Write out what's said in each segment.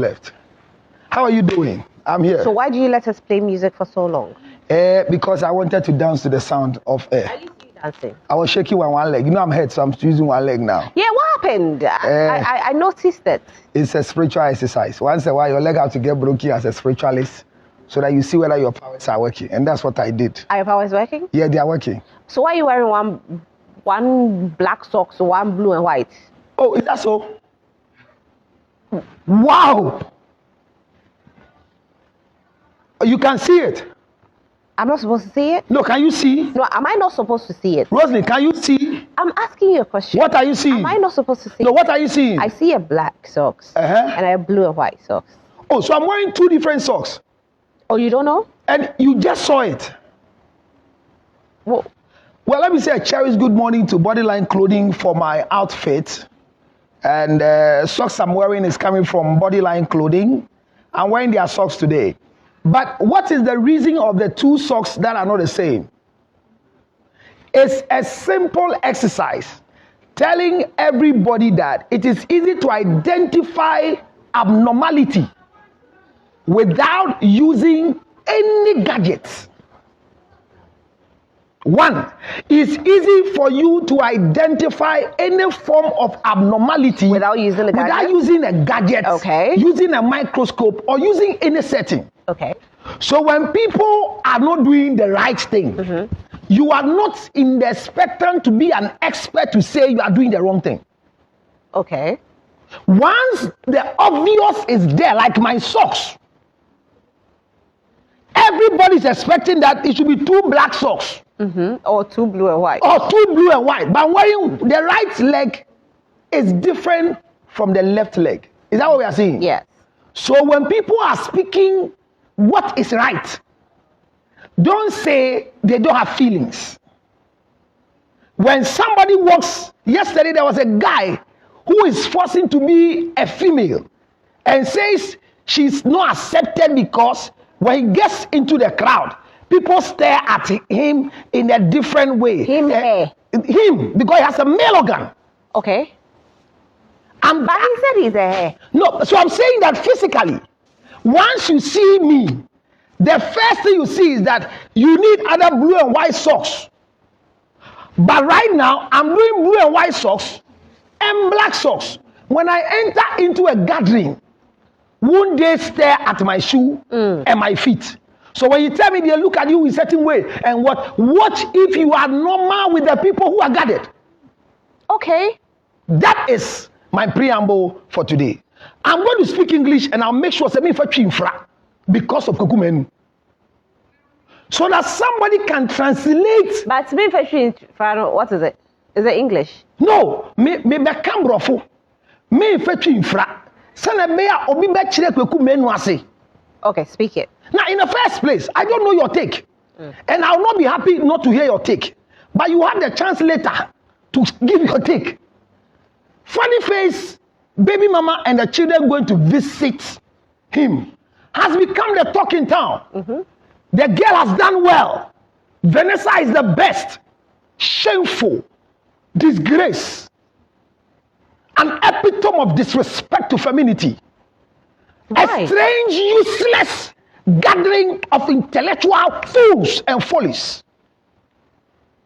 left. How are you doing? I'm here. So why do you let us play music for so long? Because I wanted to dance to the sound of air. I used to see dancing. I was shaking one leg. You know I'm hurt, so I'm using one leg now. Yeah, what happened? I noticed it. It's a spiritual exercise. Once in a while, your leg has to get broken as a spiritualist so that you see whether your powers are working. And that's what I did. Are your powers working? Yeah, they are working. So why are you wearing one black socks, one blue and white? Oh, is that so? Wow! You can see it. I'm not supposed to see it? No, can you see? No, am I not supposed to see it? Rosalie, can you see? I'm asking you a question. What are you seeing? Am I not supposed to see it? No, what are you seeing? I see a black socks and I have blue and white socks. Oh, so I'm wearing two different socks. Oh, you don't know? And you just saw it. Well, let me say a cherished good morning to Bodyline Clothing for my outfit. And socks I'm wearing is coming from Bodyline Clothing. I'm wearing their socks today. But what is the reason of the two socks that are not the same? It's a simple exercise telling everybody that it is easy to identify abnormality without using any gadgets. One, it's easy for you to identify any form of abnormality without using a gadget, okay, using a microscope, or using any setting. Okay. So when people are not doing the right thing, you are not in the spectrum to be an expert to say you are doing the wrong thing. Okay. Once the obvious is there, like my socks, everybody's expecting that it should be two black socks. Or two blue and white. Or two blue and white. But wearing the right leg is different from the left leg. Is that what we are saying? Yes. So when people are speaking what is right, don't say they don't have feelings. When somebody walks, yesterday there was a guy who is forcing to be a female and says she's not accepted because when he gets into the crowd, people stare at him in a different way. Him, because he has a male organ. Okay. But he said he's a hair. No, so I'm saying that physically, once you see me, the first thing you see is that you need other blue and white socks. But right now, I'm doing blue and white socks and black socks. When I enter into a gathering, won't they stare at my shoe and my feet? So when you tell me they look at you in a certain way, and what if you are normal with the people who are gathered? Okay. That is my preamble for today. I'm going to speak English and I'll make sure because of Kukumenu. So that somebody can translate. But what is it? Is it English? No, me Cambrofo. Me infra. Okay, speak it. Now, in the first place, I don't know your take. And I'll not be happy not to hear your take. But you have the chance later to give your take. Funnyface, baby mama, and the children going to visit him has become the talk in town. The girl has done well. Venessa is the best. Shameful. Disgrace. An epitome of disrespect to femininity. Why? A strange, useless gathering of intellectual fools and follies.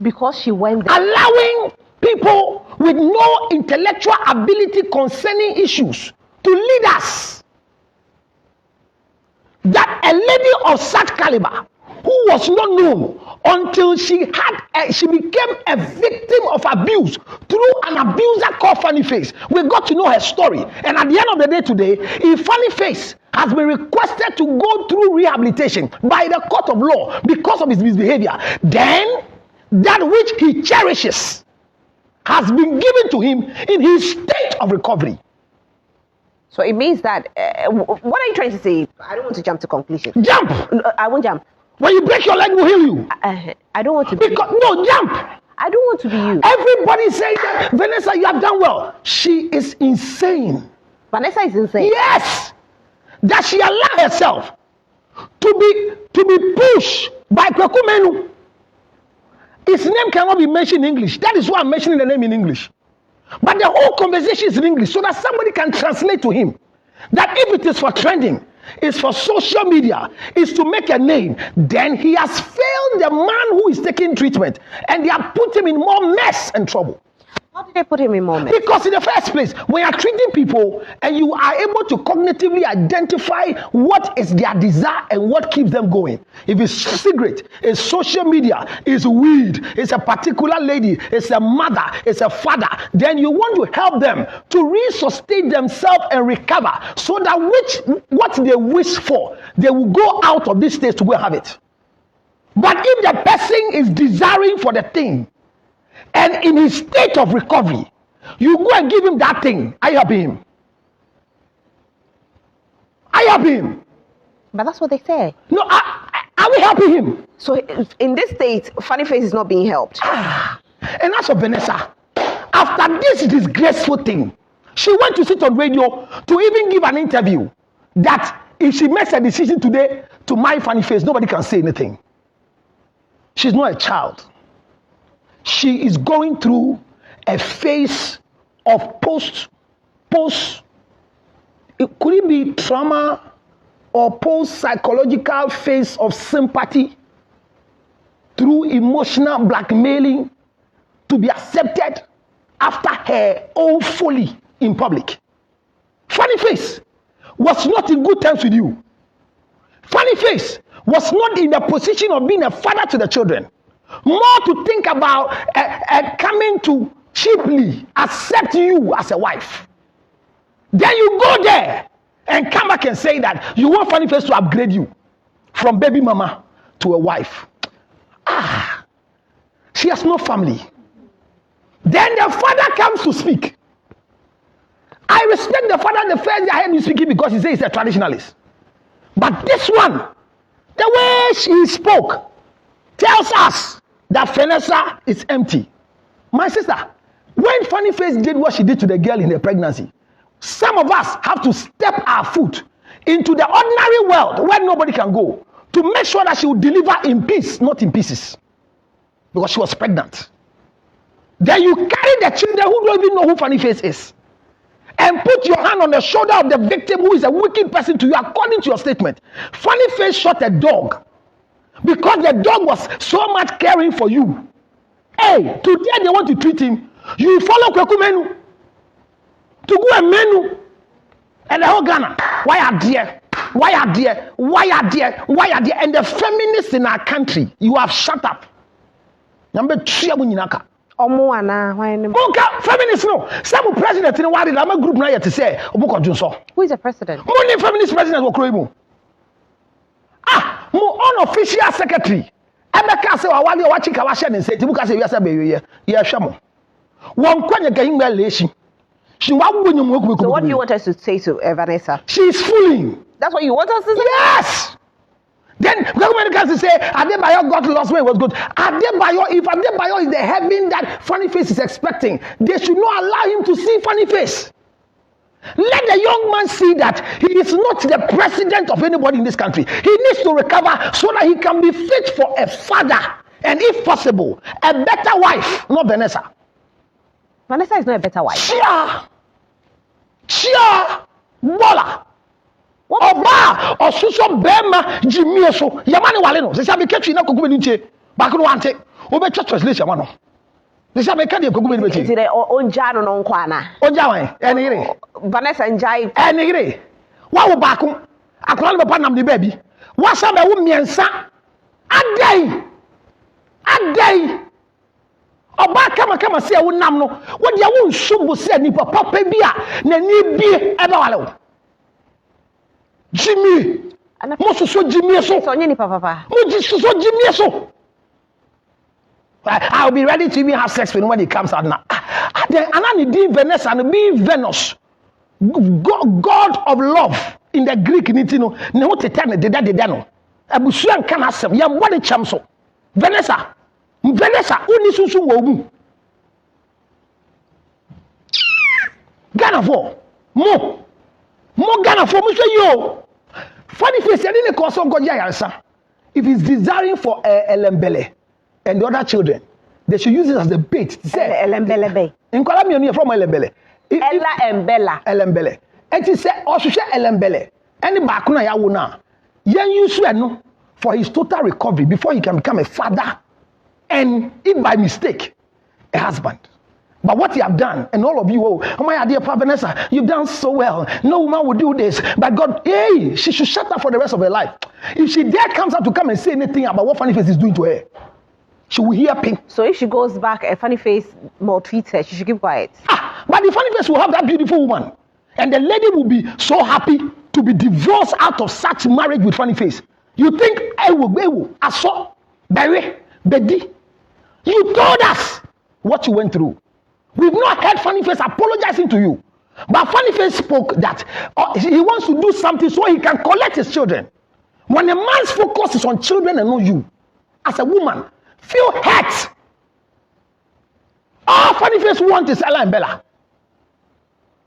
Because she went there. Allowing people with no intellectual ability concerning issues to lead us. That a lady of such caliber who was not known until she became a victim of abuse through an abuser called Funnyface. We got to know her story. And at the end of the day today, if Funnyface has been requested to go through rehabilitation by the court of law because of his misbehavior, then that which he cherishes has been given to him in his state of recovery. So it means that, what are you trying to say? I don't want to jump to conclusion. Jump! I won't jump. When you break your leg, we'll heal you. I don't want to be you. No, jump! I don't want to be you. Everybody saying that, Venessa, you have done well. She is insane. Vanessa is insane? Yes! That she allowed herself to be pushed by Kwekumenu. His name cannot be mentioned in English. That is why I'm mentioning the name in English. But the whole conversation is in English so that somebody can translate to him. that if it is for trending, it's for social media, it's to make a name, then he has failed the man who is taking treatment, and they have put him in more mess and trouble. How did they put him in more mess? Because in the first place, when you are treating people and you are able to cognitively identify what is their desire and what keeps them going. If it's cigarette, it's social media, it's weed, it's a particular lady, it's a mother, it's a father, then you want to help them to resuscitate themselves and recover so that what they wish for, they will go out of this state to go and have it. But if the person is desiring for the thing, and in his state of recovery, you go and give him that thing, I help him. I help him. But that's what they say. No, I will help him. So in this state, Funnyface is not being helped. And as for Venessa, after this disgraceful thing, she went to sit on radio to even give an interview that if she makes a decision today to mind Funnyface, nobody can say anything. She's not a child. She is going through a phase of post, it could it be trauma or post-psychological phase of sympathy through emotional blackmailing to be accepted after her own folly in public. Funnyface was not in good terms with you. Funnyface was not in the position of being a father to the children. More to think about coming to cheaply accept you as a wife. Then you go there and come back and say that you want Funnyface to upgrade you from baby mama to a wife. She has no family. Then the father comes to speak. I respect the father the first day I heard you speaking because he says he's a traditionalist. But this one, the way she spoke, tells us that Venessa is empty. My sister, when Funnyface did what she did to the girl in her pregnancy, some of us have to step our foot into the ordinary world where nobody can go to make sure that she will deliver in peace, not in pieces, because she was pregnant. Then you carry the children who don't even know who Funnyface is and put your hand on the shoulder of the victim who is a wicked person to you according to your statement. Funnyface shot a dog because the dog was so much caring for you. Hey, today they want to treat him. You follow Kweku Menu to go and menu and the whole Ghana. Why are there? Why are there? Why are there? Why are there? And the feminists in our country, you have shut up. Number 3 Abunyinaka. Feminists no. Some president in Wadi Lama group na yet say Obuko Junso. Who is the president? Only feminist president will cry mu. Mo unofficial secretary. Emeka say Wali Wachi Kawasha and say Tibuka say yasa be ye hwemo. Won kwanya gayin leshi. So what do you want us to say to Venessa? She's fooling. That's what you want us to say? Yes. Then government can say Adebayo got lost when it was good. Adebayo, if Adebayo is the heaven that Funnyface is expecting, they should not allow him to see Funnyface. Let the young man see that he is not the president of anybody in this country. He needs to recover so that he can be fit for a father and, if possible, a better wife, not Venessa. Venessa is not a better wife. Chia, Bola. Oba, Osuso Bema, Jimmy so, Yamani Waleno. They say, "Catch you na kukubenche." Back no ante. Obe church translation wano. They say, "Make the kukubenche." Is it onja no nkwana? Onja wan. Enigire. Venessa njai. Enigire. Wa wo baako. Akola no papa nam de baby. Wa sa be wo miensa. Adai. Oba kama se wo nam no. Wo de wo nsubu se nipa papa bi a na ni bi ebe wale. Jimmy, so Jimmy so. Jimmy so. I'll be ready to even have sex with him when he comes out now. Then Anani D Venessa and be Venus, God of love in the Greek nitino. Ne what tell de no. Abusuan kan asem. Ya what cham so. Venessa, uni susu wo mu. Ghana for mo Ghana for me say yo. Funnyface didn't cause some God answer. If he's desiring for Elembele and the other children, they should use it as the bait. Elembele. In Colombia, from Elembele. Ella and Bella. Elembele. And he said, "Oh, she elembele. Any bakuna ya wona. Yen use no for his total recovery before he can become a father, and if by mistake, a husband." But what you have done, and all of you, oh my dear Venessa, you've done so well. No woman would do this. But God, hey, she should shut up for the rest of her life. If she dare comes up to come and say anything about what Funnyface is doing to her, she will hear pain. So if she goes back, a Funnyface maltreats her, she should keep quiet. But the Funnyface will have that beautiful woman. And the lady will be so happy to be divorced out of such marriage with Funnyface. You think, I saw, Barry, Betty, you told us what you went through. We've not heard Funnyface apologizing to you. But Funnyface spoke that he wants to do something so he can collect his children. When a man's focus is on children and not you, as a woman, feel hurt. All Funnyface wants is Ella and Bella.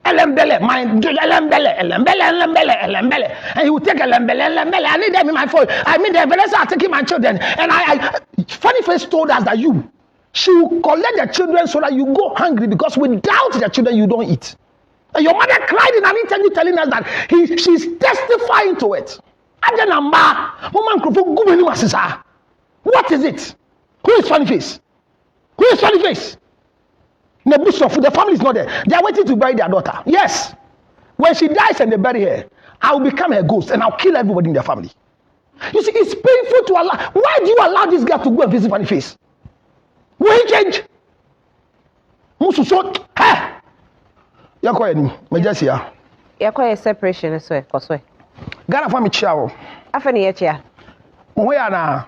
Elembele, my Elembele. And he will take Elembele. I need them in my phone. I mean, the Venessa are taking my children. And Funnyface told us that she will collect the children so that you go hungry, because without the children you don't eat. And your mother cried in an interview telling us that she's testifying to it. What is it? Who is Funnyface? Who is Funnyface? The family is not there. They are waiting to bury their daughter. Yes. When she dies and they bury her, I will become her ghost and I'll kill everybody in their family. You see, it's painful to allow. Why do you allow this girl to go and visit Funnyface? Will he change? Musu hey! Yako eni, majasi ya. Yako ya separation eswe, koswe. Gana fami chiao. Afeni ye chia. Mwe na.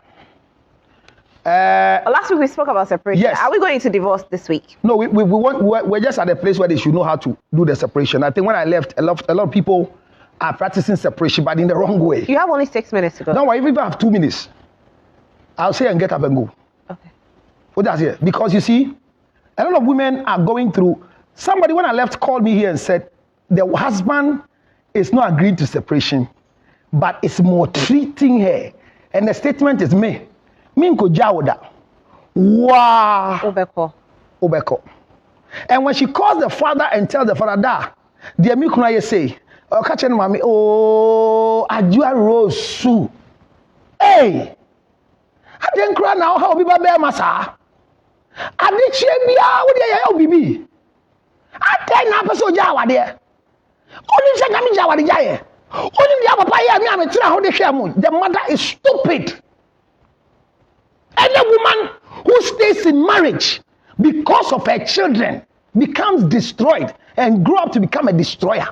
Last week we spoke about separation. Yes. Are we going to divorce this week? No, we're just at a place where they should know how to do the separation. I think when I left, a lot of people are practicing separation, but in the wrong way. You have only 6 minutes to go. No, I even have 2 minutes. I'll say and get up and go. Okay. What that's here? Because you see, a lot of women are going through. Somebody, when I left, called me here and said the husband is not agreeing to separation, but it's maltreating her. And the statement is me. Minko Jawda. Wow. Obeko. And when she calls the father and tells the father that, dear Mikuna say, oh, catch mommy, oh, Ajua Rosu. Hey, I didn't cry now, how be Baba Massa. I did Chebia, what do you be? I tell you, person Jawa there. Only Sagami Jawa the Jaya. Only the other Paya, I'm a how they share moon. The mother is stupid. Any woman who stays in marriage because of her children becomes destroyed and grow up to become a destroyer.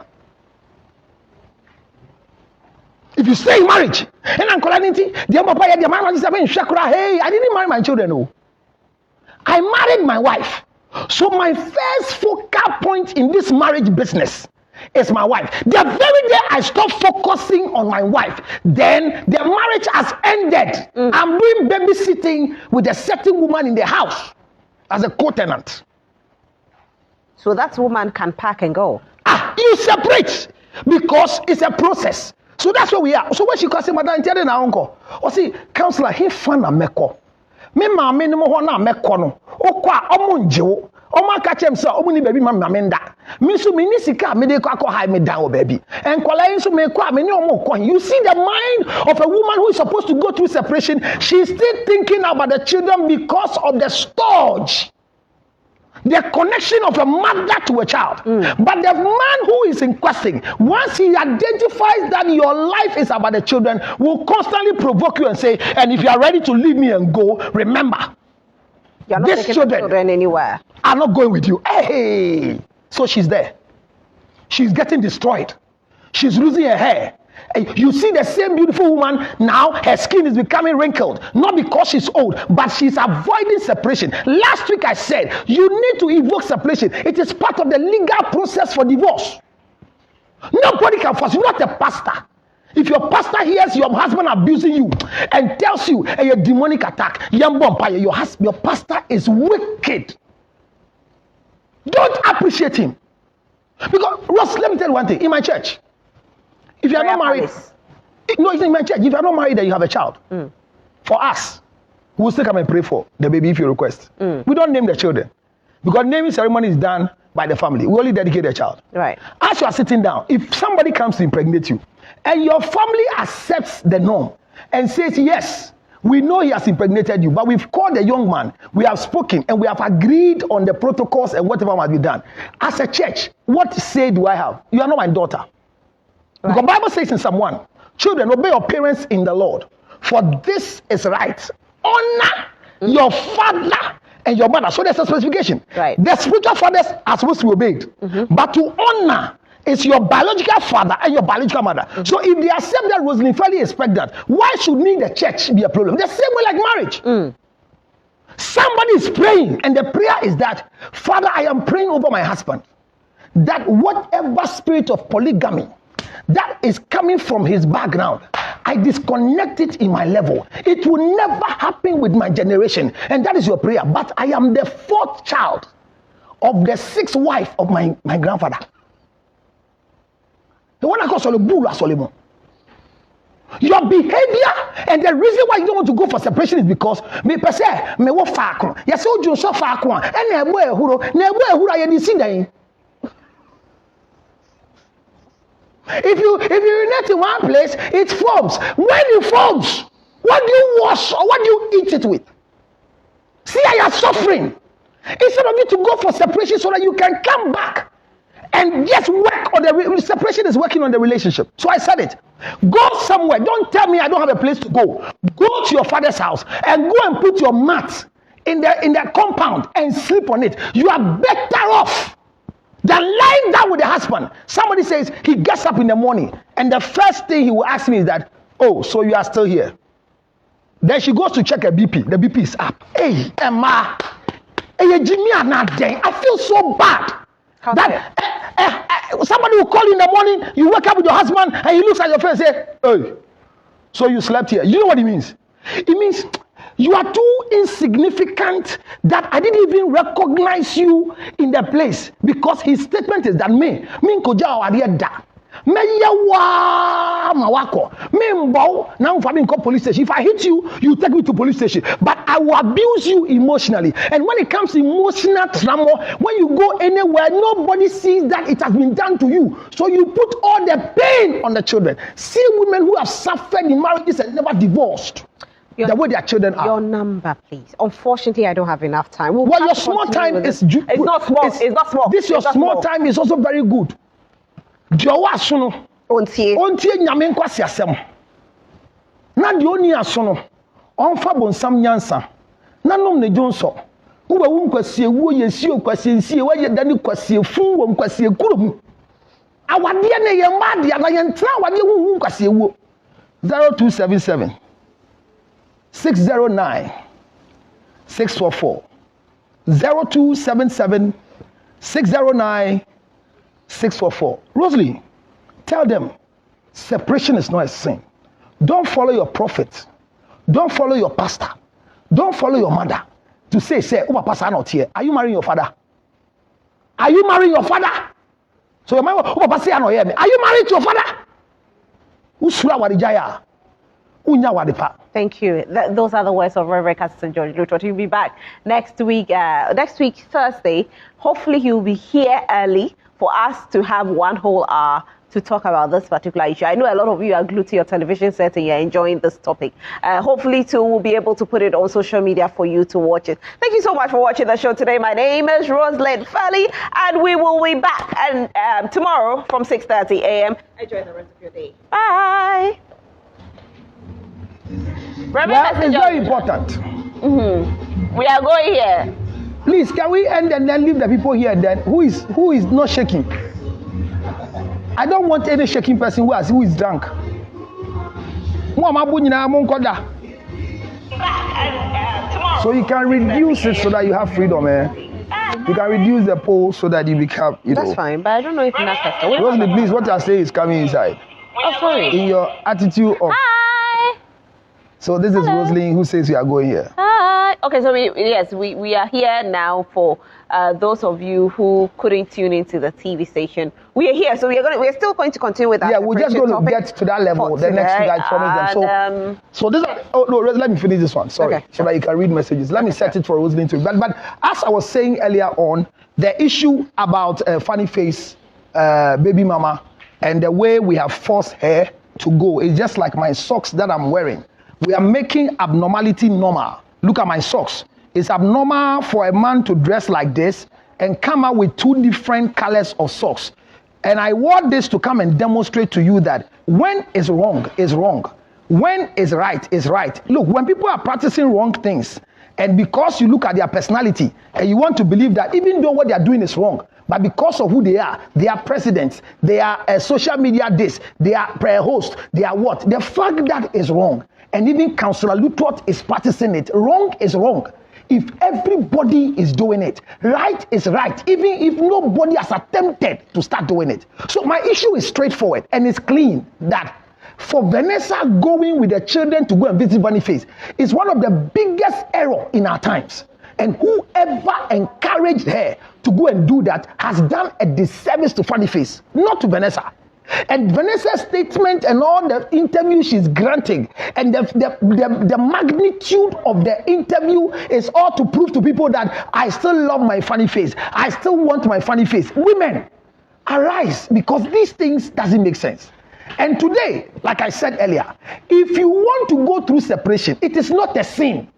If you stay in marriage, and I'm calling it, hey, I didn't marry my children. No. I married my wife. So my first focal point in this marriage business is my wife. The very day I stop focusing on my wife, then the marriage has ended. I'm doing babysitting with a certain woman in the house as a co-tenant. So that woman can pack and go. You separate because it's a process. So that's where we are. So when she calls him, Madam, tell her uncle, or see, counselor, he fan a meko. Me ma me no ho na meko no. Okwa omunjewo. Oma ka chem say omuni baby ma menda. Me so me ni sika me dey kwa high me down baby. And kwala so me kwa me ni omo ko. You see the mind of a woman who is supposed to go through separation, she's still thinking about the children because of the storage. The connection of a mother to a child. But the man who is in question, once he identifies that your life is about the children, will constantly provoke you and say, and if you are ready to leave me and go, remember, you're not these taking the children anywhere. Are not going with you. Hey! So she's there. She's getting destroyed. She's losing her hair. You see the same beautiful woman, now her skin is becoming wrinkled. Not because she's old, but she's avoiding separation. Last week I said, you need to evoke separation. It is part of the legal process for divorce. Nobody can force you, not a pastor. If your pastor hears your husband abusing you and tells you a demonic attack, your pastor is wicked. Don't appreciate him. Because, Ross, let me tell you one thing. In my church, if you are not married, no, it's in my church. If you are not married, then you have a child. For us, we'll still come and pray for the baby if you request. We don't name the children. Because naming ceremony is done by the family. We only dedicate a child. Right. As you are sitting down, if somebody comes to impregnate you, and your family accepts the norm and says, yes, we know he has impregnated you, but we've called the young man, we have spoken, and we have agreed on the protocols and whatever must be done. As a church, what say do I have? You are not my daughter. Right. Because the Bible says in Psalm 1, children, obey your parents in the Lord, for this is right. Honor your father and your mother. So there's a specification. Right. The spiritual fathers are supposed to be obeyed, but to honor is your biological father and your biological mother. So if they accept that Rosalind Fairley is pregnant, why should me the church be a problem? The same way like marriage. Somebody is praying, and the prayer is that, Father, I am praying over my husband, that whatever spirit of polygamy that is coming from his background, I disconnect it in my level. It will never happen with my generation. And that is your prayer. But I am the 4th child of the 6th wife of my grandfather. The one I call Solomon. Your behavior and the reason why you don't want to go for separation is because me per se me wo fa akon. Yes, o ju so fa akon. E na ebo ehuro aye di sin. If you urinate in one place, it forms. When it forms, what do you wash or what do you eat it with? See, I am suffering. Instead of you to go for separation so that you can come back and just work on the separation is working on the relationship. So I said it. Go somewhere. Don't tell me I don't have a place to go. Go to your father's house and go and put your mat in the compound and sleep on it. You are better off than lying down with the husband. Somebody says he gets up in the morning and the first thing he will ask me is that, oh, so you are still here. Then she goes to check her BP. The BP is up. Hey, Emma. Hey, Jimmy, I feel so bad. Somebody will call you in the morning, you wake up with your husband and he looks at your face and say, hey, so you slept here. You know what it means? It means you are too insignificant that I didn't even recognize you in the place, because his statement is that me nkoja awarieda me yawa mawako me mbo na mfa me police station. If I hit you, you take me to police station, but I will abuse you emotionally. And when it comes to emotional trauma, when you go anywhere, nobody sees that it has been done to you, so you put all the pain on the children. See women who have suffered in marriages and never divorced. The way their children are. Your number, please. Unfortunately, I don't have enough time. Well, your small time is... It's not small. It's not small. This your small time is also very good. Jowa suno. Ontie nyame nkwasi asem. Na de oni asono. Onfa bonsam nyansa. Na nom ne jonso. Wo ba wu nkwasi ewu yesi okwasi nsie wa ye dani kwasi efu wo nkwasi ekurum. Awade ne ye made na ye ntra awade hu nkwasi ewu. 0277 609 644 0277 609 644. Rosalie, tell them separation is not a sin. Don't follow your prophet. Don't follow your pastor. Don't follow your mother to say, oh, pastor not here. Are you marrying your father? Are you marrying your father? So your mother, oh, pastor not here. Are you married to your father? Usura warijaya. Thank you. Those are the words of Reverend Castle George Lutot. He'll be back next week, Thursday. Hopefully he'll be here early for us to have one whole hour to talk about this particular issue. I know a lot of you are glued to your television set and you're enjoying this topic. Hopefully too, we'll be able to put it on social media for you to watch it. Thank you so much for watching the show today. My name is Rosalind Fairley, and we will be back and tomorrow from 6:30 a.m. Enjoy the rest of your day. Bye. Well, it's very important. We are going here. Please, can we end and then leave the people here then? Who is not shaking? I don't want any shaking person who is drunk. So you can reduce it so that you have freedom, eh? You can reduce the pole so that you become, That's fine, but I don't know if that's Rosalie, please, what I say is coming inside. Oh, sorry. In your attitude of... Hi. So this is Rosalie who says we are going here. Hi. Okay, so we are here now for those of you who couldn't tune into the TV station. We are here, so we're still going to continue with that. Yeah, we're just going to get to that level. The next week I promise them. So this is, oh no, let me finish this one. Sorry, okay. So that you can read messages. Let me set it for Rosalie too. But as I was saying earlier on, the issue about Funnyface, baby mama, and the way we have forced her to go is just like my socks that I'm wearing. We are making abnormality normal. Look at my socks. It's abnormal for a man to dress like this and come out with 2 different colors of socks. And I wore this to come and demonstrate to you that when is wrong is wrong. When is right is right. Look, when people are practicing wrong things, and because you look at their personality and you want to believe that even though what they are doing is wrong, but because of who they are presidents, they are social media this, they are prayer hosts, they are what? The fact that is wrong. And even Councillor Lutot is practicing it. Wrong is wrong. If everybody is doing it, right is right, even if nobody has attempted to start doing it. So my issue is straightforward and it's clean that for Venessa going with the children to go and visit Funnyface is one of the biggest errors in our times. And whoever encouraged her to go and do that has done a disservice to Funnyface, not to Venessa. And Venessa's statement and all the interviews she's granting and the magnitude of the interview is all to prove to people that I still love my Funnyface. I still want my Funnyface. Women, arise, because these things doesn't make sense. And today, like I said earlier, if you want to go through separation, it is not a sin.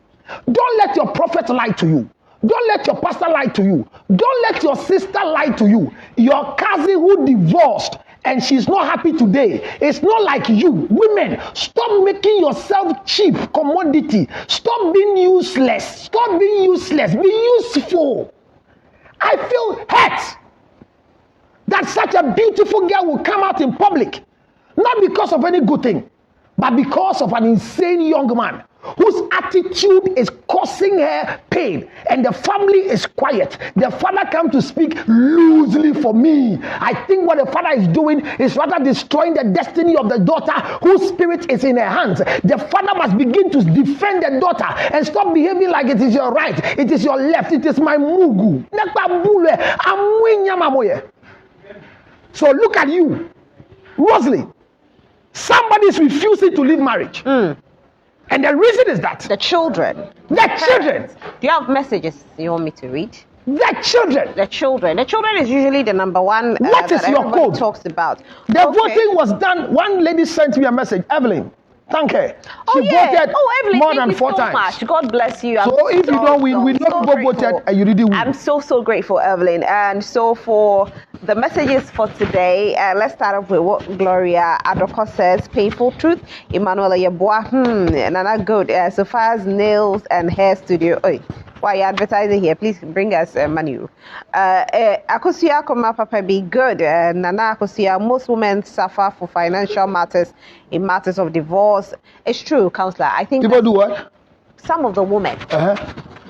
Don't let your prophet lie to you. Don't let your pastor lie to you. Don't let your sister lie to you. Your cousin who divorced and she's not happy today. It's not like you. Women, stop making yourself cheap commodity. Stop being useless. Stop being useless. Be useful. I feel hurt that such a beautiful girl will come out in public, not because of any good thing, but because of an insane young man whose attitude is causing her pain, and the family is quiet. The father comes to speak loosely for me. I think what the father is doing is rather destroying the destiny of the daughter whose spirit is in her hands. The father must begin to defend the daughter and stop behaving like it is your right, it is your left, it is my mugu. So look at you, Rosalie. Somebody is refusing to leave marriage. And the reason is that the children. The children. Do you have messages you want me to read? The children. The children. The children is usually the number one. What is your code? Talks about. The voting was done. One lady sent me a message. Evelyn, thank her. She voted Evelyn, more than 4 times. Much. God bless you. So if you don't win, we know people voted and you really win. I'm so grateful, Evelyn. And so for the messages for today, let's start off with what Gloria Adoko says. Painful truth. Emmanuel Yeboah. Nana good. So far as nails and hair studio. Oi. Why are you advertising here? Please bring us money. Akosia Koma Papa be good. Nana Akosia, most women suffer for financial matters in matters of divorce. It's true, Counselor. I think people do what? Some of the women,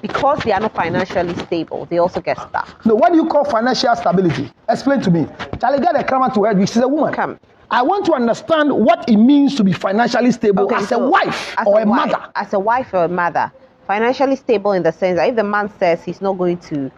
because they are not financially stable, they also get stuck. No, what do you call financial stability? Explain to me. Charlie, get a camera to her. She's a woman. Come. I want to understand what it means to be financially stable as a wife or a mother. As a wife or a mother. Financially stable in the sense that if the man says he's not going to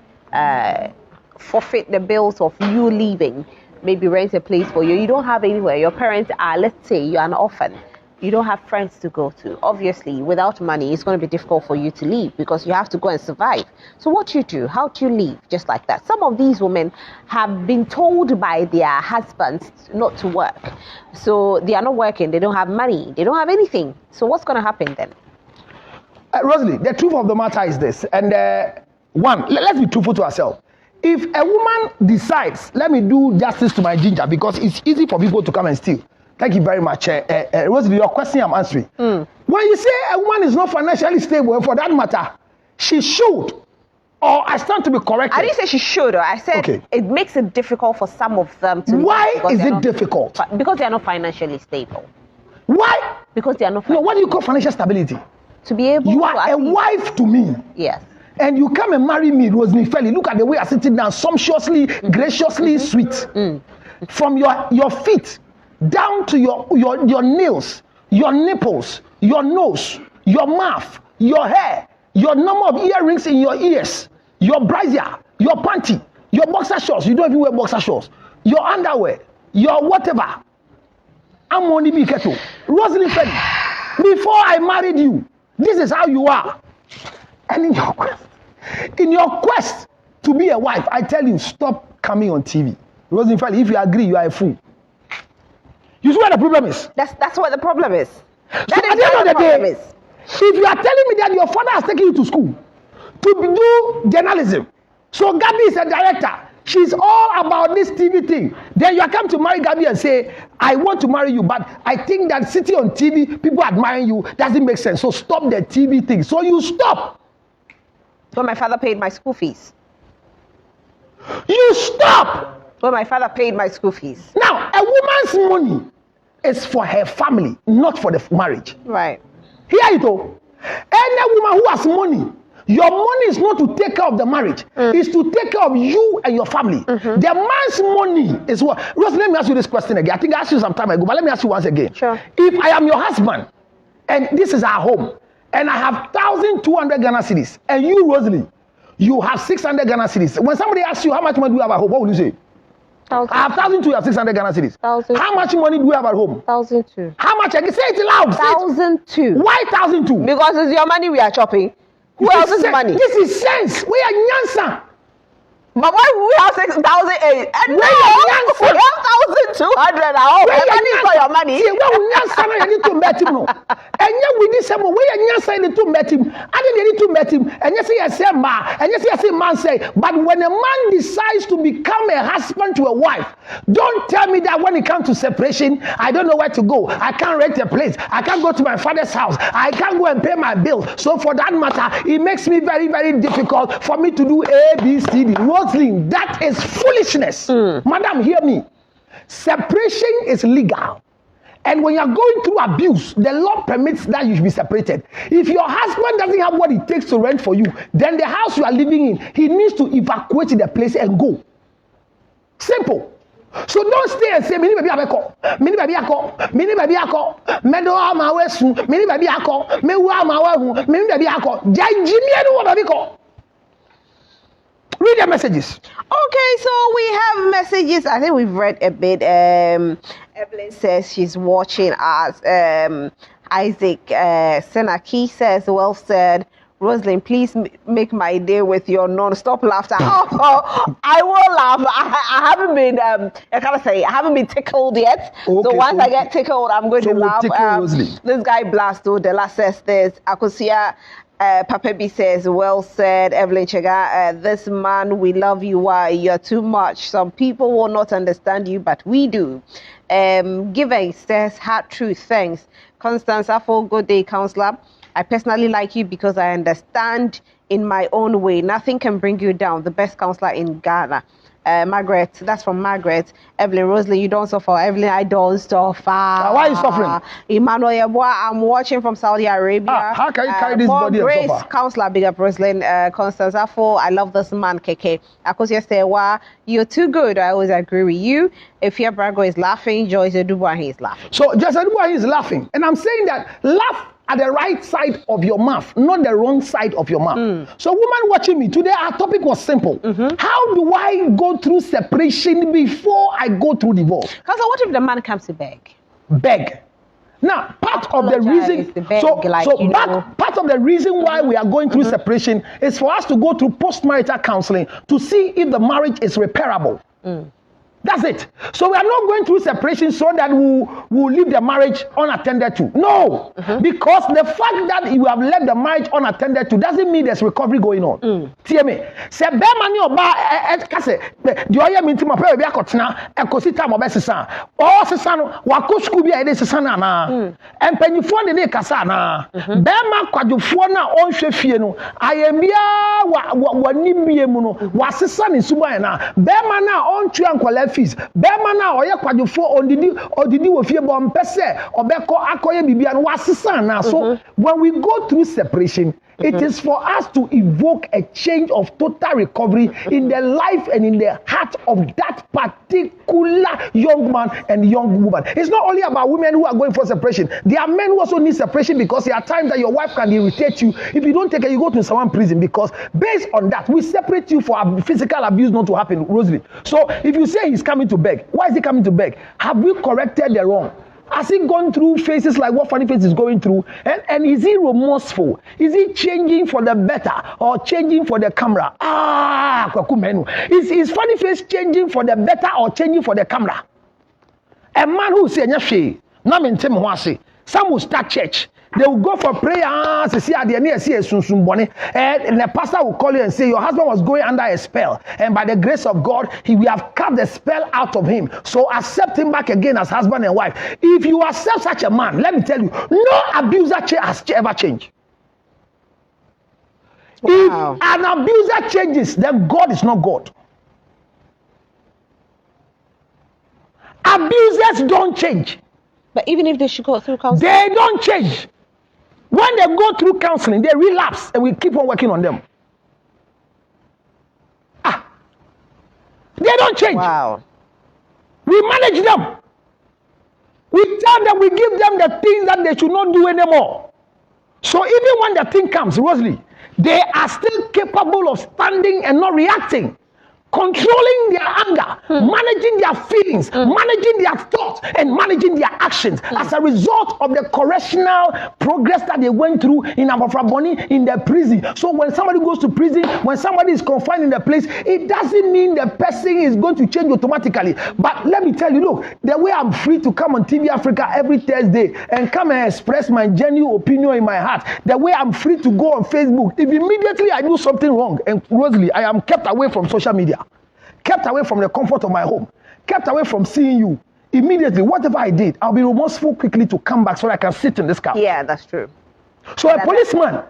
forfeit the bills of you leaving, maybe rent a place for you, you don't have anywhere. Your parents are, let's say you're an orphan. You don't have friends to go to. Obviously, without money, it's going to be difficult for you to leave because you have to go and survive. So what do you do? How do you leave? Just like that. Some of these women have been told by their husbands not to work. So they are not working. They don't have money. They don't have anything. So what's going to happen then? Rosalie, the truth of the matter is this. And one, let's be truthful to ourselves. If a woman decides, let me do justice to my ginger because it's easy for people to come and steal. Thank you very much. Rosalie, your question I'm answering. When you say a woman is not financially stable, for that matter, she should, or I stand to be corrected. I didn't say she should. I said it makes it difficult for some of them to. Why is it difficult? Because they are not financially stable. Why? Because they are not. No, what do you call financial stability? To be able. You are a wife to me. Yes. And you come and marry me, Rosalie Felly. Look at the way I'm sitting down, sumptuously, graciously sweet. From your feet down to your nails, your nipples, your nose, your mouth, your hair, your number of earrings in your ears, your brassiere, your panty, your boxer shorts. You don't even wear boxer shorts. Your underwear, your whatever. I'm only be careful. Rosalie Felly, before I married you, this is how you are. And in your quest to be a wife, I tell you, stop coming on TV. Rosie, in fact, if you agree, you are a fool. You see what the problem is? That's what the problem is. At the end of the day, if you are telling me that your father has taken you to school to do journalism, so Gabby is a director, she's all about this TV thing, then you come to marry Gabby and say, I want to marry you, but I think that sitting on TV, people admiring you, doesn't make sense. So stop the TV thing. So you stop. When my father paid my school fees. You stop. When my father paid my school fees. Now, a woman's money is for her family, not for the marriage. Right. Hear it all. Any woman who has money, your money is not to take care of the marriage. It's to take care of you and your family. The man's money is what? Rose, let me ask you this question again. I think I asked you some time ago, but let me ask you once again. Sure. If I am your husband, and this is our home, and I have 1,200 Ghana cedis, and you, Rosalie, you have 600 Ghana cedis. When somebody asks you how much money do you have at home, what will you say? 1,000. I have 1,200, you have 600 Ghana cedis. 1,000. How much money do you have at home? 1,002. How much? Say it loud. 1,002. Why 1,002? Because it's your money we are chopping. Who else's money? This is sense. We are Nyansa. But why we have 6,008? And we have 1,200 at home. And that is for your money. See, we Nyansa no you need to bet him no. And yet we need some we are Nyansa need to bet him. I didn't need to bet him. And you say ma, and you say man say, but when a man decides to become a husband to a wife, don't tell me that when it comes to separation, I don't know where to go. I can't rent a place. I can't go to my father's house. I can't go and pay my bill. So for that matter, it makes me very, very difficult for me to do A, B, C, D. That is foolishness. Madam, hear me. Separation is legal. And when you're going through abuse, the law permits that you should be separated. If your husband doesn't have what it takes to rent for you, then the house you are living in, he needs to evacuate the place and go. Simple. So don't stay and say, Mini baby abeko, Mini baby ako, Mini baby ako, Medo amawe su, Mini baby ako, Mewa amawe hu, Mini baby ako, Jai Jimmy anu baby ko. Read the messages. Okay, so we have messages. I think we've read a bit. Evelyn says she's watching us. Isaac Senaki says, well said. Rosalind, please make my day with your non-stop laughter. Oh, I will laugh. I haven't been, I haven't been tickled yet. Okay, so once I get tickled, I'm going to laugh. This guy Blasto Della says this. Akosia Papa B says, well said, Evelyn Chega. This man, we love you. Why? You're too much. Some people will not understand you, but we do. Giving says, hard truth. Thanks. Constance Afo, good day, counselor. I personally like you because I understand in my own way. Nothing can bring you down. The best counselor in Ghana. Margaret, that's from Margaret. Evelyn, Rosalie, you don't suffer. Evelyn, I don't suffer. Why are you suffering? Emmanuel, I'm watching from Saudi Arabia. How can you carry this body and suffer? Counselor, big up, Rosalind. Constance Afo, I love this man, KK. Akosia say, wow, you're too good. I always agree with you. If your Brago is laughing, Joyce Edubuahi is laughing. So, Joyce Edubuahi is laughing. And I'm saying that laugh at the right side of your mouth, not the wrong side of your mouth. So woman watching me today, our topic was simple. How do I go through separation before I go through divorce? Because what if the man comes to beg? Beg. Now, part of the reason, part of the reason why we are going through separation is for us to go through post-marital counseling to see if the marriage is repairable. That's it. So we are not going through separation so that we'll leave the marriage unattended to. No. Because the fact that you have left the marriage unattended to doesn't mean there's recovery going on. Tell me. Say be mani oba kase the oya minti ma pe be akotena ekosi time obesesa. O sesa no wako school bia ede sesa na na. Empanyifo de ne kasa na. Be ma kwadwofo na onhwe fie no ayembia wa nimie mu no wasesa ne suban na. Be ma na ontwe ankwala fees. Bema na oye kwadwofo odidi wo fie bo mpese obeko akoye bibia no wasesa na. So when we go through separation, it is for us to evoke a change of total recovery in the life and in the heart of that particular young man and young woman. It's not only about women who are going for separation. There are men who also need separation because there are times that your wife can irritate you. If you don't take it, you go to someone prison because based on that, we separate you for physical abuse not to happen, Rosalie. So if you say he's coming to beg, why is he coming to beg? Have we corrected the wrong? Has he gone through phases like what Funnyface is going through? And is he remorseful? Is he changing for the better or changing for the camera? Is Funnyface changing for the better or changing for the camera? A man who say, some will start church. They will go for prayer. And the pastor will call you and say, your husband was going under a spell. And by the grace of God, we have cut the spell out of him. So accept him back again as husband and wife. If you accept such a man, let me tell you, no abuser has ever changed. Wow. If an abuser changes, then God is not God. Abusers don't change. But even if they should go through counseling? They don't change. When they go through counseling, they relapse and we keep on working on them. They don't change. Wow. We manage them. We tell them, we give them the things that they should not do anymore. So even when the thing comes, Rosalie, they are still capable of standing and not reacting. Controlling their anger, managing their feelings, managing their thoughts, and managing their actions as a result of the correctional progress that they went through in Abafraboni in the prison. So when somebody goes to prison, when somebody is confined in the place, it doesn't mean the person is going to change automatically. But let me tell you, look, the way I'm free to come on TV Africa every Thursday and come and express my genuine opinion in my heart, the way I'm free to go on Facebook, if immediately I do something wrong, and Rosalie, I am kept away from social media. Kept away from the comfort of my home, kept away from seeing you. Immediately, whatever I did, I'll be remorseful quickly to come back so I can sit in this car. Yeah, that's true. So a policeman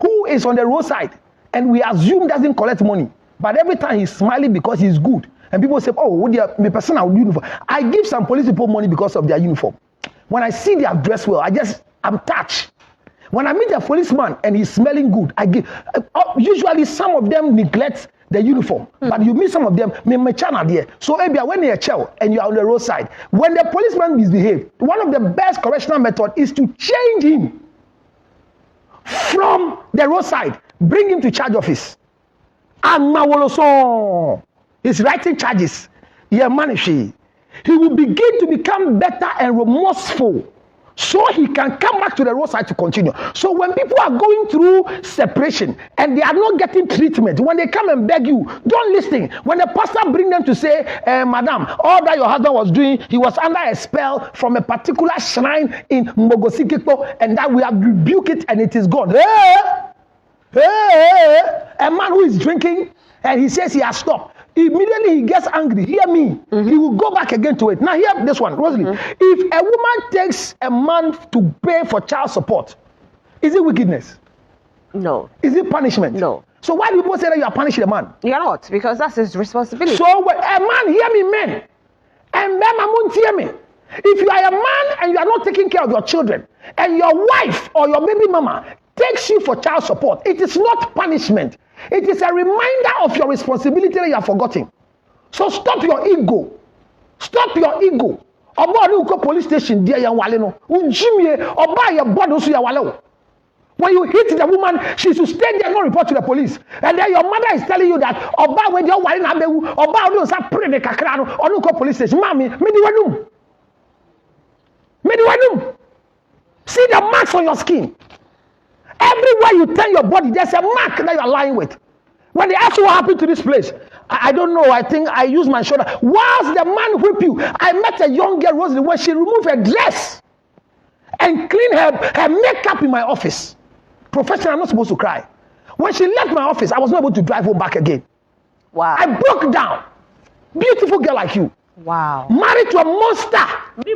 who is on the roadside and we assume doesn't collect money, but every time he's smiling because he's good, and people say, oh, my personal uniform. I give some police people money because of their uniform. When I see they are dressed well, I'm touched. When I meet a policeman and he's smelling good, I give. Usually, some of them neglect the uniform, but you meet some of them, so maybe when you're a child and you're on the roadside, when the policeman misbehaves, one of the best correctional methods is to change him from the roadside, bring him to charge office. And he's writing charges. He will begin to become better and remorseful, so he can come back to the roadside to continue. So when people are going through separation and they are not getting treatment, when they come and beg you, don't listen. When the pastor bring them to say, madam, all that your husband was doing, he was under a spell from a particular shrine in Mogosikiko, and that we have rebuked it and it is gone. A man who is drinking and he says he has stopped. Immediately he gets angry. Hear me. He will go back again to it. Now hear this one, Rosalie. If a woman takes a man to pay for child support, is it wickedness? No. Is it punishment? No. So why do people say that you are punishing a man? You're not, because that's his responsibility. So when a man, hear me, men, and men won't hear me. If you are a man and you are not taking care of your children, and your wife or your baby mama takes you for child support, it is not punishment. It is a reminder of your responsibility that you have forgotten. So stop your ego. Stop your ego. Oba ni uko police station dia ya wale no. Unjimie oba ya bodo so ya wale. When you hit the woman, she should stay there and not report to the police. And then your mother is telling you that oba when you wale na bewu, oba onu sa pray the kakra no, onu ko police station. Mami, me di wanum. See the marks on your skin. Everywhere you turn your body, there's a mark that you are lying with. When they ask you what happened to this place, I don't know. I think I used my shoulder. Whilst the man whipped you, I met a young girl, Rosalie, when she removed her dress and cleaned her makeup in my office. Professional, I'm not supposed to cry. When she left my office, I was not able to drive home back again. Wow. I broke down. Beautiful girl like you. Wow. Married to a monster. Who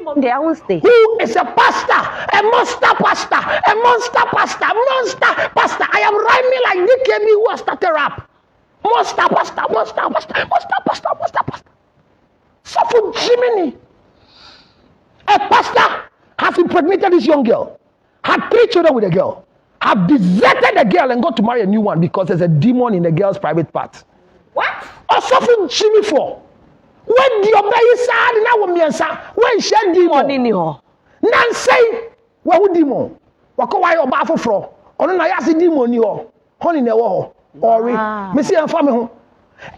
is a pastor, a monster pastor, a monster pastor, monster pastor. I am rhyming like DKB who has started rap. Monster pastor, monster pastor, monster pastor, monster pastor. So for Jiminy, a pastor has impregnated this young girl, had 3 children with a girl, have deserted the girl and got to marry a new one because there's a demon in the girl's private part. What? Also for Jimmy for. When the obey sad na womiensa when she demon in ho nan say wa wo demon wako wa oba afoforo ono na ya se demon ni ho honey na wo ho ori me se amfa me ho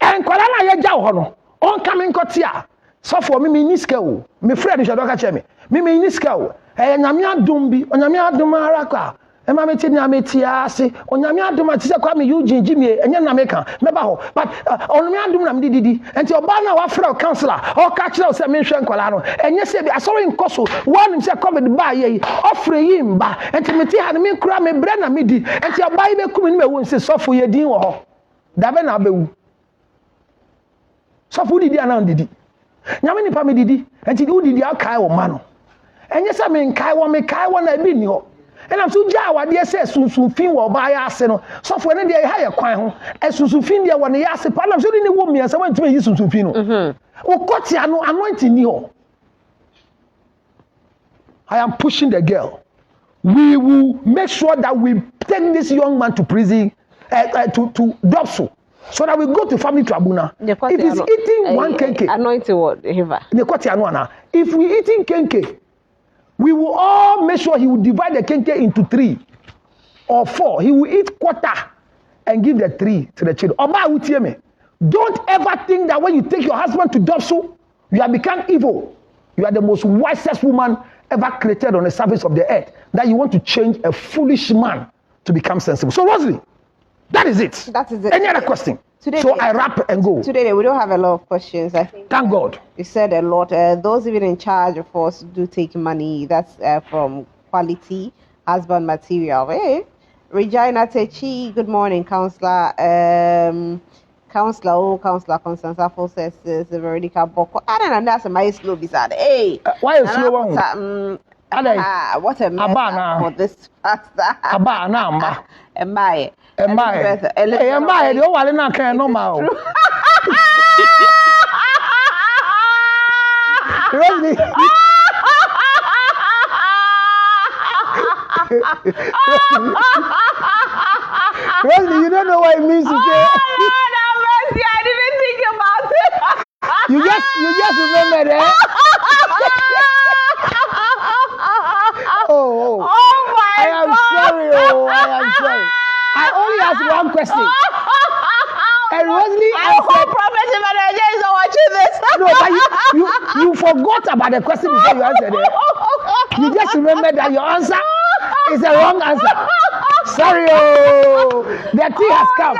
en kwala na ya gya ho no on come nkote a So for me ni skill. Me friend should doka che me. Me ni skill. Nyame adom bi, onyame adom ara kwa. Ema me tini ameti ase, onyame adom ati se kwa me Eugene Jimmy, enye na meka, meba ho. But onyame adom na me didi. Enti oba na wa frɛ counselor, o ka kyerɛ se me hwɛ nkwala no. Enye se bi asɔre nkoso, one se covid ba ye, ofre yi mba. Enti me ti ha me kura me bre na me di. Enti oba yi be kum ni me won se sɔfo ye din wo ho. Da be na abewu. Sɔfo didi ana didi. Nyame nipa me didi. Enti di didi akai wo ma no. Enye se me nkai wo na bi ni ho. And I'm so jawa dear says soon fin will buy us no. So for any day higher quine as soon fin there when they ask a pan of shooting a woman as I went to me to fino. Oh, Kotia no anointing you. I am pushing the girl. We will make sure that we take this young man to prison to Dopso. So that we go to family tribunal. If he's eating one kenke. Anointing what? If we eating kenke. We will all make sure he will divide the kenke into 3 or 4. He will eat quarter and give the 3 to the children. Oba will tell me, don't ever think that when you take your husband to Dopso, you have become evil. You are the most wisest woman ever created on the surface of the earth. That you want to change a foolish man to become sensible. So Rosalie, that is it. That is it. Any other question? Today, so I wrap and go. Today we don't have a lot of questions. I think. Thank God. You said a lot. Those even in charge of us do take money. That's from quality husband material. Hey, Regina Techi. Good morning, counselor. Counselor Constance Apple says Veronica Boko. I don't know. That's my slow beside. Hey, why is slow one? What a mess for this pastor. Abba, Am I? Am I? You are not can no more. Really? Really, you don't know what it means to say. I didn't think about it. You just remember that. Oh my I am God. sorry. Oh, I am sorry. I only asked one question. And Rosalie answered. Prophet Manager is not watching this. No, but you forgot about the question before you answered it. You just remember that your answer is the wrong answer. Sorry, oh, the tea has come.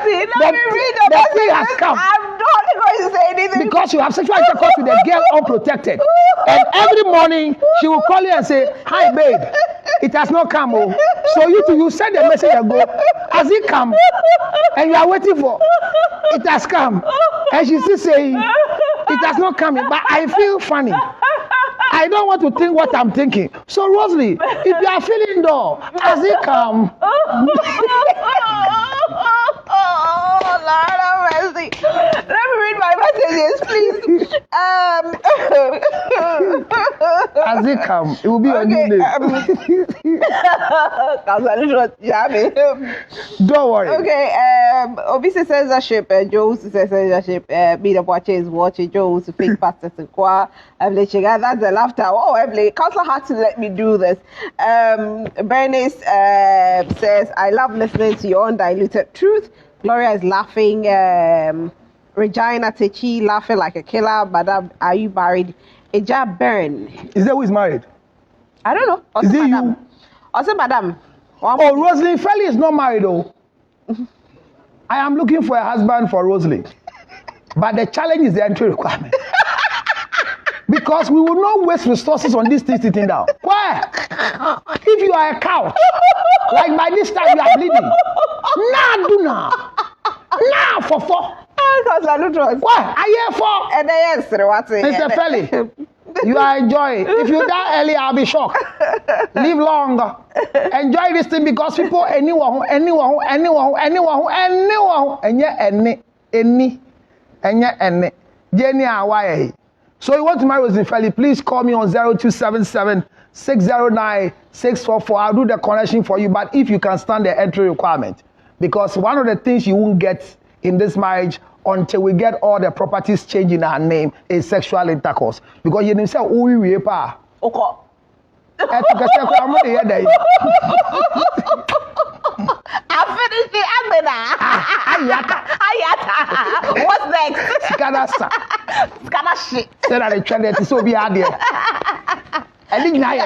Let me read the tea has come. I'm not going to say anything. Because you have sexual intercourse with a girl unprotected. And every morning she will call you and say, hi babe, it has not come. Oh. So you send a message and go, has it come? And you are waiting for, it has come. And she still saying, it has not come. But I feel funny. I don't want to think what I'm thinking. So Rosalie, if you are feeling dull, has it come? Oh, Lord have mercy. Let me read my messages, please. Has it come? It will be your new name. Don't worry. Okay. Obviously censorship. Joe's censorship. Me the watcher is watching Joe's fake pastors and choir. That's the laughter. Oh, Counselor had to let me do this. Bernice says, I love listening to your undiluted truth. Gloria is laughing. Regina Techi laughing like a killer. Madam, are you married? Eja Burn. Is that who is married? I don't know. Also, is it madam? You? Also, madam. Oh, Rosalind Felly is not married though. I am looking for a husband for Rosalind. But the challenge is the entry requirement. Because we will not waste resources on this thing sitting down. Why? If you are a cow, like by this time you are bleeding. Do now. Now for 4. Why? I hear 4. And yes, Mr. Felly, you are enjoying. If you die early, I'll be shocked. Live longer. Enjoy this thing because people anyone, and yet So you want to marry Rosie Felly, please call me on 0277 609 644. I'll do the connection for you. But if you can stand the entry requirement, because one of the things you won't get in this marriage until we get all the properties changed in our name is sexual intercourse. Because you didn't say, oh, we pa. Okay. I'm finishing. Ayata. What's next? Skana shit. Say that the trend is so be out there. Anyway,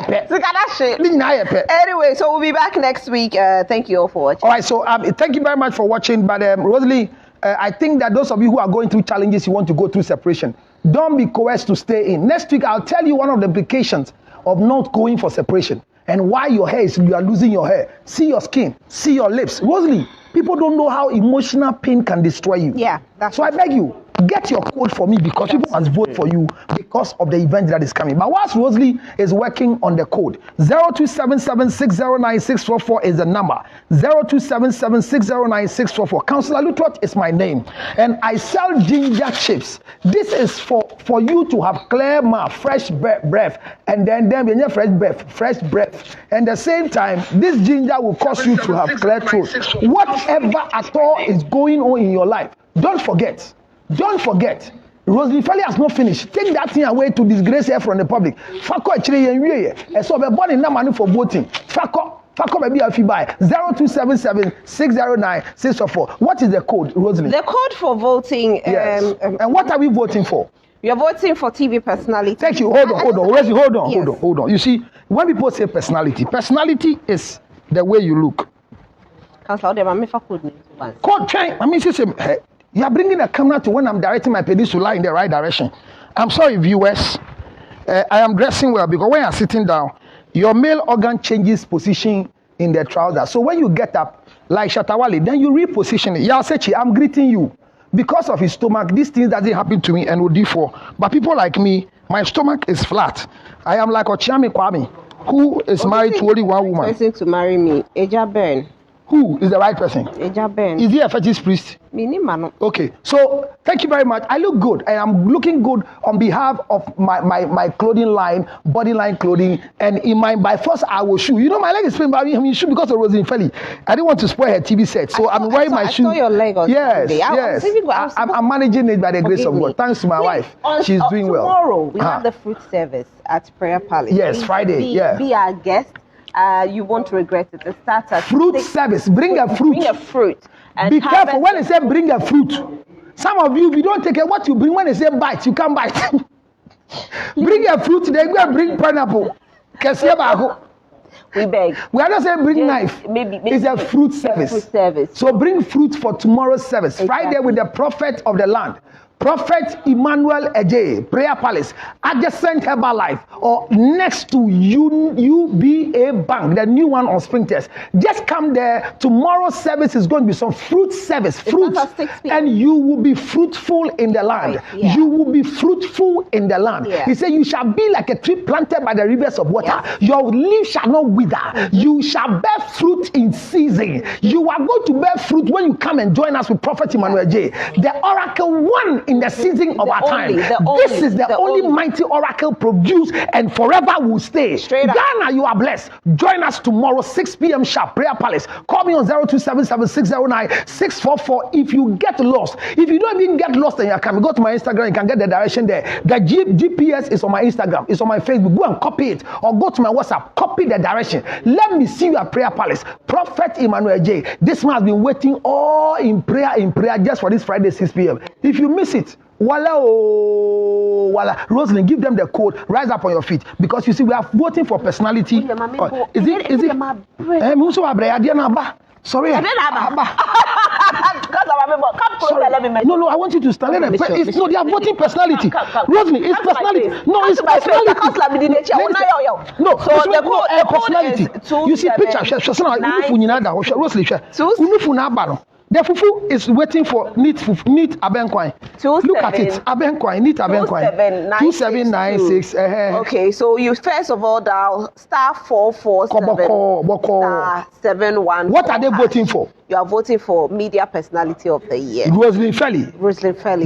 so we'll be back next week. Thank you all for watching. All right, so thank you very much for watching. But Rosalie, I think that those of you who are going through challenges, you want to go through separation, don't be coerced to stay in. Next week, I'll tell you one of the implications of not going for separation and why you are losing your hair. See your skin, see your lips. Rosalie, people don't know how emotional pain can destroy you. Yeah, that's so I beg you, get your code for me because people must vote for you because of the event that is coming. But whilst Rosalie is working on the code, 0277609644 is the number. 0277609644. Councillor Lutot is my name. And I sell ginger chips. This is for you to have clear mouth, fresh breath, and then fresh breath. And at the same time, this ginger will cause you to have clear throat. Whatever at all is going on in your life, don't forget, Rosalie Felly has not finished. Take that thing away to disgrace her from the public. Fako actually and so we're born in money for voting. Fako maybe if you buy 0277609644. What is the code, Rosalie? The code for voting. Yes. And what are we voting for? You're voting for TV personality. Thank you. Hold on. Rosalie, hold on. You see, when people say personality is the way you look. Councillor, code change. I mean, you are bringing a camera to when I'm directing my pedals to lie in the right direction. I'm sorry, viewers. I am dressing well because when you're sitting down, your male organ changes position in the trouser. So when you get up, like Shatawale, then you reposition it. Yasechi, I'm greeting you. Because of his stomach, these things doesn't happen to me and would differ. But people like me, my stomach is flat. I am like Ochiami Kwame, who is married to only one woman. Person to marry me, Eja Ben. Who is the right person? Eja Ben. Is he a fetish priest? Okay, so thank you very much. I look good and I'm looking good on behalf of my clothing line, body line clothing, and in my by force I will shoe. You know my leg is pain, but I mean shoe because of Rosalie Felly. I didn't want to spoil her TV set, so I'm wearing my shoe. I saw your leg on Sunday. Yes. I'm managing it by the grace of God. Thanks to my wife. She's doing well. Tomorrow we have the fruit service at Prayer Palace. Yes, Friday. Be our guest. You won't regret it. The starter fruit service. Bring a fruit. Bring a fruit. And be careful when they say bring a fruit. Some of you, if you don't take it, what you bring when they say bite, you can't bite. Bring a fruit. They go bring pineapple. We beg. We are not saying bring knife. Maybe it's a fruit service. So bring fruit for tomorrow's service. Exactly. Friday with the prophet of the land. Prophet Emmanuel Eje, Prayer Palace, adjacent Herbalife, or next to UBA Bank, the new one on Springtest. Just come there. Tomorrow's service is going to be some fruit service, fruit, and you will be fruitful in the land. Yeah. You will be fruitful in the land. Yeah. He said, you shall be like a tree planted by the rivers of water. Yeah. Your leaves shall not wither. Mm-hmm. You shall bear fruit in season. You are going to bear fruit when you come and join us with Prophet Emmanuel Eje, the oracle one in the season of our time. This is the only mighty oracle produced and forever will stay. Ghana, you are blessed. Join us tomorrow, 6 p.m. sharp, Prayer Palace. Call me on 0277609644 if you get lost. If you don't even get lost and you can go to my Instagram, you can get the direction there. The GPS is on my Instagram, it's on my Facebook. Go and copy it or go to my WhatsApp, copy the direction. Let me see you at Prayer Palace. Prophet Emmanuel J. This man has been waiting all in prayer just for this Friday, 6 p.m. If you miss it, Wala. Rosalind, give them the code. Rise up on your feet. Because you see, we are voting for personality. Is it? Sorry. No, I want you to stand there. No, they are voting personality. Rosalind, it's personality. No, it's personality. No, so the personality. You see, picture. Rosalind, the fufu is waiting for neat abenkwine. Look at it. Abenkwine, neat abenkwine. 2796. Okay, so you first of all dial *447*714. What are they voting for? You are voting for Media Personality of the Year. Rosalie Felly.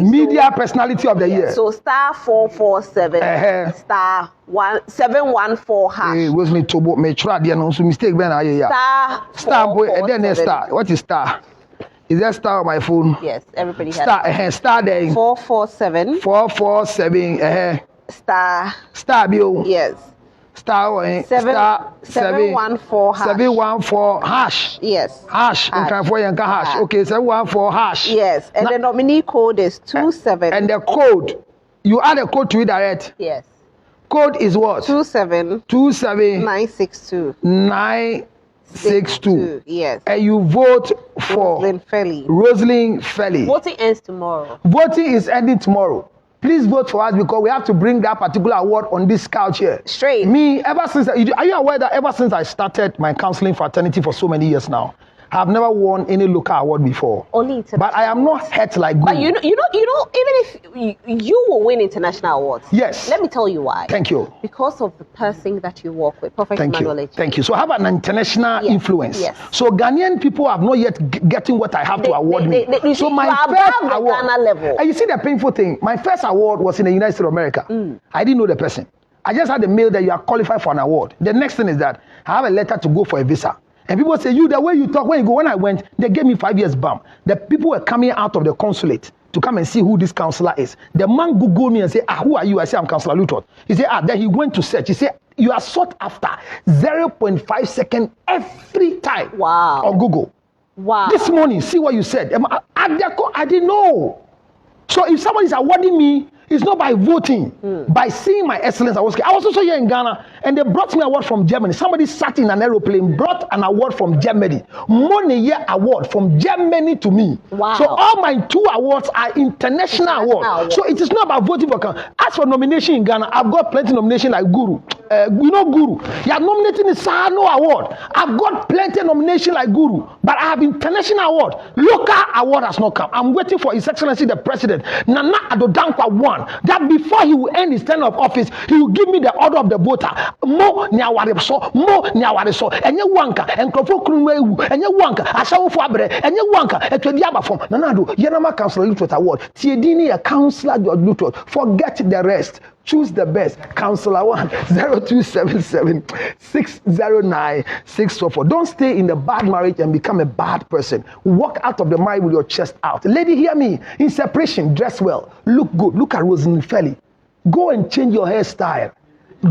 Media Personality of the Year. So *447 *714 hash. Hey, Rosalie Tobo, me try there no mistake ben star boy and then star. What is star? Is that star on my phone? Yes, everybody has star there. 447. Star Yes. 714 hash. 714 hash. Yes. Hash. Hash. Okay, 714 hash. Yes, and the nominee code is 27. And the code, you add a code to it direct. Yes. Code is what? 27962. 962. Yes. And you vote for Rosalind Felly. Voting ends tomorrow. Voting is ending tomorrow. Please vote for us because we have to bring that particular award on this couch here. Straight. Me, ever since, are you aware that ever since I started my counseling fraternity for so many years now, I've never won any local award before. Only international. But I am not hurt like But you know, even if you will win international awards. Yes. Let me tell you why. Thank you. Because of the person that you work with, Prophet Emmanuel. Thank you. So I have an international influence. Yes. So Ghanaian people have not yet getting what I have to award me. So my first award, Ghana level. And you see the painful thing, my first award was in the United States of America. I didn't know the person. I just had the mail that you are qualified for an award. The next thing is that I have a letter to go for a visa. And people say, the way you talk, when I went, they gave me 5 years bump. The people were coming out of the consulate to come and see who this counselor is. The man Googled me and said, who are you? I said, I'm Counselor Lutot. He said, then he went to search. He said, you are sought after 0.5 seconds every time. Wow. On Google. Wow. This morning, see what you said. I didn't know. So if somebody is awarding me, it's not by voting, by seeing my excellence. I was also here in Ghana, and they brought me an award from Germany. Somebody sat in an aeroplane, brought an award from Germany. Money year award from Germany to me. Wow. So all my 2 awards are international awards. So it is not about voting for. As for nomination in Ghana, I've got plenty nomination like Guru. Guru. You are nominating the Sano award. I've got plenty nomination like Guru, but I have international award. Local award has not come. I'm waiting for His Excellency the President Nana Addo Dankwa one. That before he will end his term of office, he will give me the order of the voter. Mo Niawariso, Mo Niawariso, and you wanka, and Crofo Krumewu, and you wanka, Ashawo Fabre, and you wanka, and Twediaba from Nanado, Yanama Councillor Lutot Award, Tiedini, a councillor Lutot. Forget the rest. Choose the best. Counselor 1 0277 609 644. Don't stay in the bad marriage and become a bad person. Walk out of the marriage with your chest out. Lady, hear me. In separation, dress well. Look good. Look at Rosalind Felly. Go and change your hairstyle.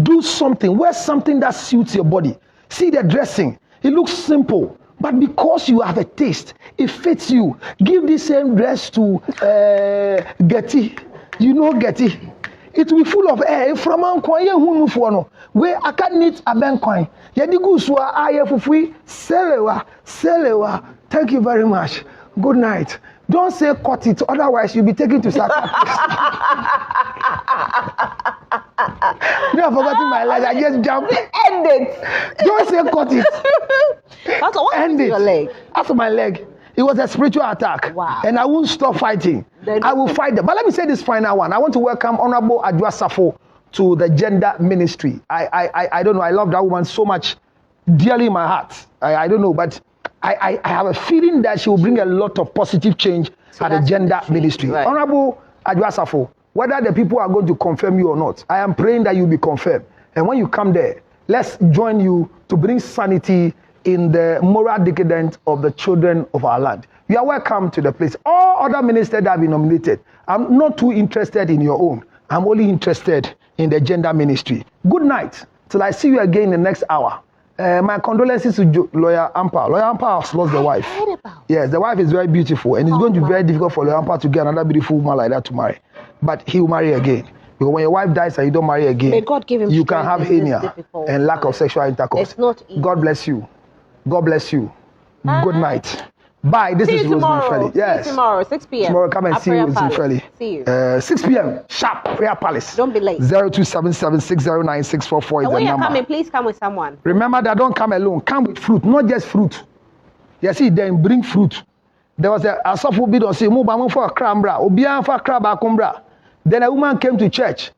Do something. Wear something that suits your body. See the dressing. It looks simple. But because you have a taste, it fits you. Give the same dress to Getty. You know Getty. It will be full of air from Anquay who for no. Where I can't need a banquine. Yadiguswa Ayafui, Selewa. Thank you very much. Good night. Don't say cut it, otherwise you'll be taken to psychiatrist. You have forgotten my life. I just jumped. End it. Don't say cut it. Pastor, what happened to your leg? After my leg. It was a spiritual attack. Wow. And I won't stop fighting. I will fight them. But let me say this final one. I want to welcome Honorable Adwa Safo to the gender ministry. I don't know. I love that woman so much, dearly in my heart. I don't know, but I have a feeling that she will bring a lot of positive change at the gender ministry. Right. Honorable Adwa Safo, whether the people are going to confirm you or not, I am praying that you'll be confirmed. And when you come there, let's join you to bring sanity in the moral decadence of the children of our land. You are welcome to the place. All other ministers that have been nominated, I'm not too interested in your own. I'm only interested in the gender ministry. Good night. Till I see you again in the next hour. My condolences to Lawyer Ampa. Lawyer Ampa has lost the wife. Yes, the wife is very beautiful, and it's going to be very difficult for Lawyer Ampa to get another beautiful woman like that to marry. But he will marry again. Because when your wife dies and you don't marry again, may God give him you can have hernia and lack of sexual intercourse. It's not easy. God bless you. God bless you. Good night. Bye. This is Rosalind Felly. Yes. See you tomorrow, 6 p.m. Tomorrow, come and see Rosalind Felly. See you. 6 p.m. Sharp. Prayer Palace. Don't be late. 0277 609 644 is the when you're number. coming, please come with someone. Remember that don't come alone. Come with fruit, not just fruit. You see, then bring fruit. There was a soft bit of say, move for a crambra, obian for crab. Then a woman came to church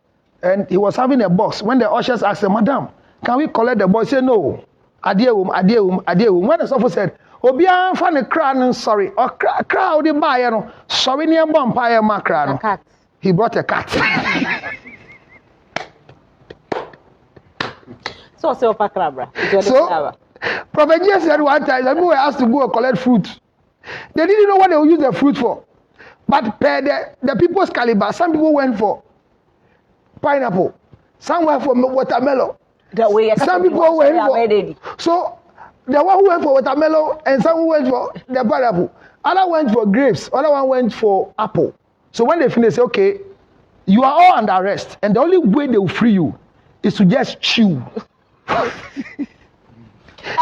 and he was having a box. When the ushers asked him, Madam, can we collect the box? He said, no. Adiewum. When the sofa said, Obian fan a crown, sorry, or crowd the buyer, sorry near bumpire macran. He brought a cat. So, Prophet Jesus said one time, that we were asked to go and collect fruit. They didn't know what they would use the fruit for. But the people's caliber, some people went for pineapple, some went for watermelon, Some people went for, so the one who went for watermelon and some who went for the pineapple. Other went for grapes, other one went for apple. So when they finish, say, okay, you are all under arrest, and the only way they will free you is to just chew. I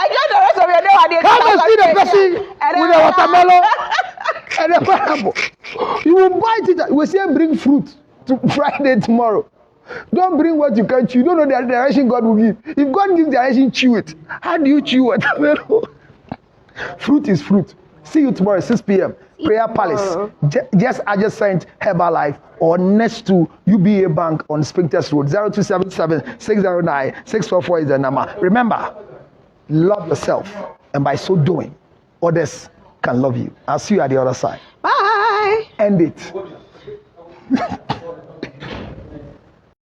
got the rest of your day. Come and see the person with the watermelon and the pineapple. You will bite it. We say bring fruit to Friday tomorrow. Don't bring what you can chew. You don't know the direction God will give. If God gives direction, chew it. How do you chew watermelon? Fruit is fruit. See you tomorrow, 6 p.m. Prayer Palace. Just adjacent Herbalife or next to UBA Bank on Spintex Road. 0277 609 644 is the number. Remember, love yourself, and by so doing, others can love you. I'll see you at the other side. Bye. End it.